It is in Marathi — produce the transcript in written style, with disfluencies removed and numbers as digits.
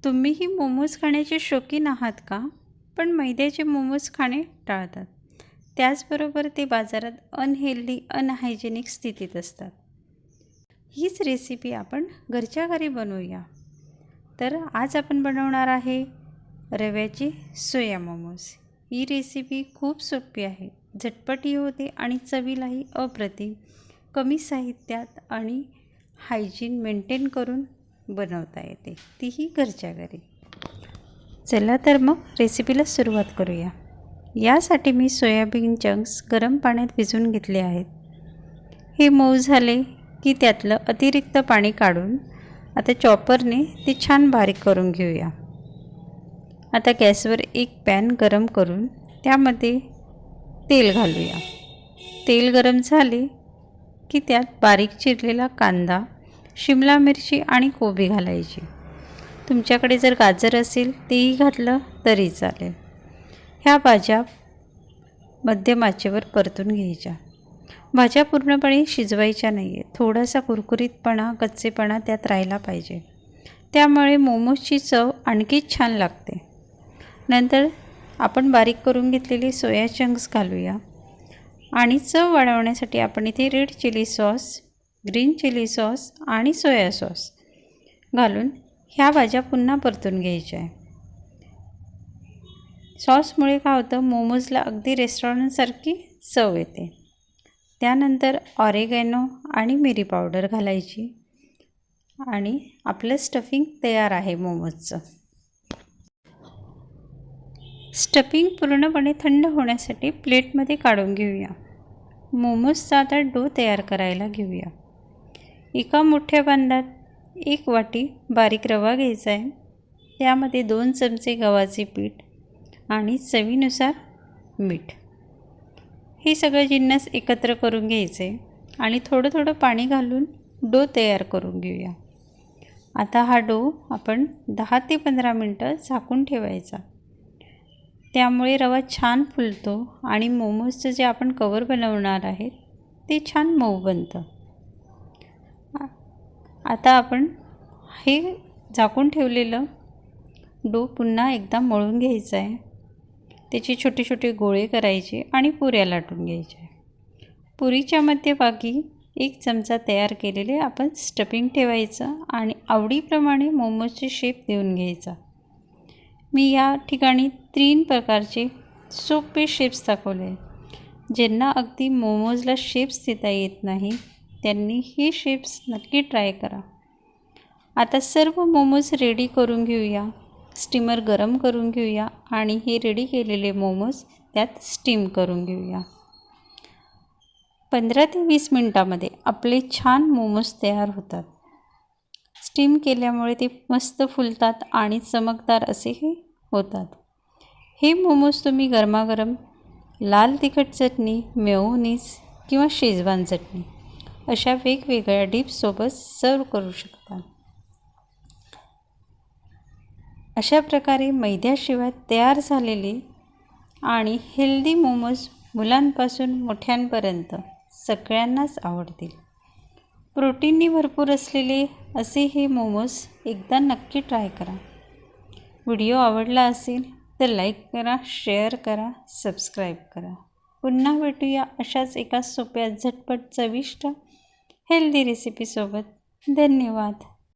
तुम्हीही मोमोज खाण्याचे शौकीन आहात का? पण मैद्याचे मोमोज खाणे टाळतात. त्याचबरोबर ते बाजारात अनहेल्दी, अनहायजेनिक स्थितीत असतात. हीच रेसिपी आपण घरच्या घरी बनवूया. तर आज आपण बनवणार आहे रव्याचे सोया मोमोज. ही रेसिपी खूप सोपी आहे, झटपटही होते आणि चवीलाही अप्रतिम. कमी साहित्यात आणि हायजीन मेंटेन करून बनवता येते, तीही घरच्या घरी. चला तर मग रेसिपीला सुरुवात करूया. यासाठी मी सोयाबीन चंक्स गरम पाण्यात भिजवून घेतले आहेत. हे मऊ झाले की त्यातलं अतिरिक्त पाणी काढून आता चॉपरने ते छान बारीक करून घेऊया. आता गॅसवर एक पॅन गरम करून त्यामध्ये तेल घालूया. तेल गरम झाले की त्यात बारीक चिरलेला कांदा, शिमला मिरची आणि कोबी घालायची. तुमच्याकडे जर गाजर असेल तेही घातलं तरी चालेल. ह्या भाज्या मध्यम आचेवर परतून घ्यायच्या. भाज्या पूर्णपणे शिजवायच्या नाही आहेत. थोडासा कुरकुरीतपणा, कच्चेपणा त्यात राहिला पाहिजे. त्यामुळे मोमोजची चव आणखीच छान लागते. नंतर आपण बारीक करून घेतलेले सोया चंक्स घालूया आणि चव वाढवण्यासाठी आपण इथे red chilli sauce, green chilli sauce आणि सोया सॉस घालून ह्या भाज्या पुन्हा परतून घ्यायच्या आहे. सॉसमुळे काय होतं, मोमोजला अगदी रेस्टॉरंटसारखी चव येते. त्यानंतर ऑरेगॅनो आणि मिरी पावडर घालायची आणि आपलं स्टफिंग तयार आहे मोमोजचं. स्टफिंग पूर्णपणे थंड होण्यासाठी प्लेटमध्ये काढून घेऊया. मोमोजचा आता डो तयार करायला घेऊया. एका मोठ्या भांड्यात 1 वाटी बारीक रवा घ्यायचा आहे. त्यामध्ये 2 चमचे गव्हाचे पीठ आणि चवीनुसार मीठ, हे सगळे जिन्नस एकत्र करून घ्यायचे आणि थोडं थोडं पाणी घालून डो तयार करून घेऊया. आता हा डो आपण 10 ते 15 मिनटं झाकून ठेवायचा. त्यामुळे रवा छान फुलतो आणि मोमोजचं जे आपण कवर बनवणार आहे ते छान मऊ बनतं. आता आपण हे झाकून ठेवलेलं डो पुन्हा एकदा मळून घ्यायचं आहे. त्याचे छोटे छोटे गोळे करायचे आणि पुऱ्या लाटून घ्यायच्या. पुरीच्या मध्यभागी 1 चमचा तयार केलेले आपण स्टफिंग ठेवायचं आणि आवडीप्रमाणे मोमोजचे शेप देऊन घ्यायचा. मी या ठिकाणी 3 प्रकारचे सोपे शेप्स दाखवले. ज्यांना अगदी मोमोजला शेप्स देता येत नाही त्यांनी हे शेप्स नक्की ट्राय करा. आता सर्व मोमोज रेडी करून घेऊया. स्टीमर गरम करून घेऊया आणि हे रेडी केलेले मोमोज त्यात स्टीम करून घेऊया. 15 ते 20 मिनटामध्ये आपले छान मोमोज तयार होतात. स्टीम केल्यामुळे ते मस्त फुलतात आणि चमकदार असेही होतात. हे मोमोज तुम्ही गरमागरम लाल तिखट चटणी, मेयोनीज किंवा शेजवान चटणी अशा वेगवेगळ्या डिपसोबत सर्व करू शकता. अशा प्रकारे मैद्याशिवाय तयार झालेले आणि हेल्दी मोमोज मुलांपासून मोठ्यांपर्यंत सगळ्यांनाच आवडतील. प्रोटीननी भरपूर असलेले असे हे मोमोज एकदा नक्की ट्राय करा. व्हिडिओ आवडला असेल तर लाईक करा, शेअर करा, सबस्क्राईब करा. पुन्हा भेटूया अशाच एका सोप्या, झटपट, चविष्ट, हेल्दी रेसिपीसोबत. धन्यवाद.